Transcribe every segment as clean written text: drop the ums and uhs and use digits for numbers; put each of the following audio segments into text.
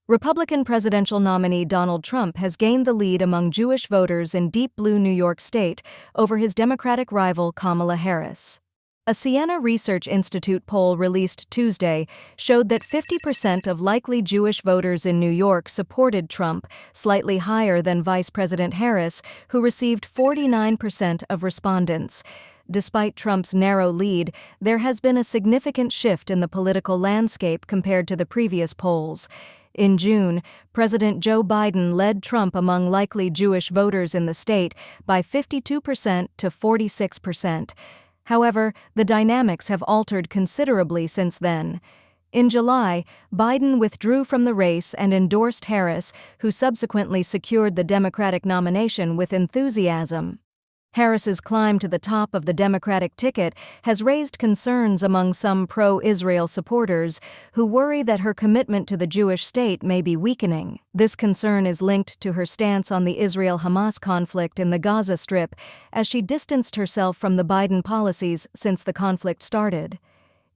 Republican presidential nominee Donald Trump has gained the lead among Jewish voters in deep blue New York State over his Democratic rival Kamala Harris. A Siena Research Institute poll released Tuesday showed that 50% of likely Jewish voters in New York supported Trump, slightly higher than Vice President Harris, who received 49% of respondents. Despite Trump's narrow lead, there has been a significant shift in the political landscape compared to the previous polls. In June, President Joe Biden led Trump among likely Jewish voters in the state by 52% to 46%. However, the dynamics have altered considerably since then. In July, Biden withdrew from the race and endorsed Harris, who subsequently secured the Democratic nomination with enthusiasm. Harris's climb to the top of the Democratic ticket has raised concerns among some pro-Israel supporters who worry that her commitment to the Jewish state may be weakening. This concern is linked to her stance on the Israel-Hamas conflict in the Gaza Strip, as she distanced herself from the Biden policies since the conflict started.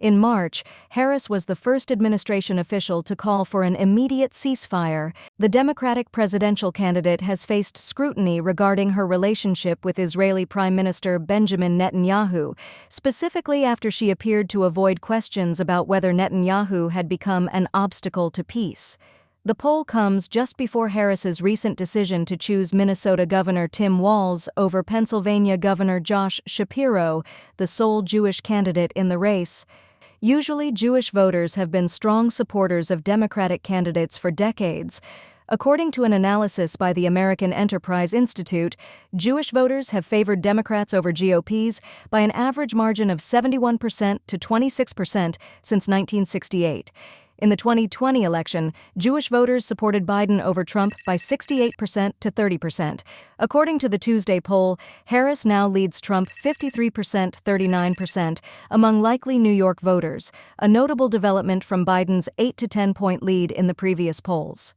In March, Harris was the first administration official to call for an immediate ceasefire. The Democratic presidential candidate has faced scrutiny regarding her relationship with Israeli Prime Minister Benjamin Netanyahu, specifically after she appeared to avoid questions about whether Netanyahu had become an obstacle to peace. The poll comes just before Harris's recent decision to choose Minnesota Governor Tim Walz over Pennsylvania Governor Josh Shapiro, the sole Jewish candidate in the race. Usually, Jewish voters have been strong supporters of Democratic candidates for decades. According to an analysis by the American Enterprise Institute, Jewish voters have favored Democrats over GOPs by an average margin of 71% to 26% since 1968. In the 2020 election, Jewish voters supported Biden over Trump by 68% to 30%. According to the Tuesday poll, Harris now leads Trump 53%-39% among likely New York voters, a notable development from Biden's 8 to 10 point lead in the previous polls.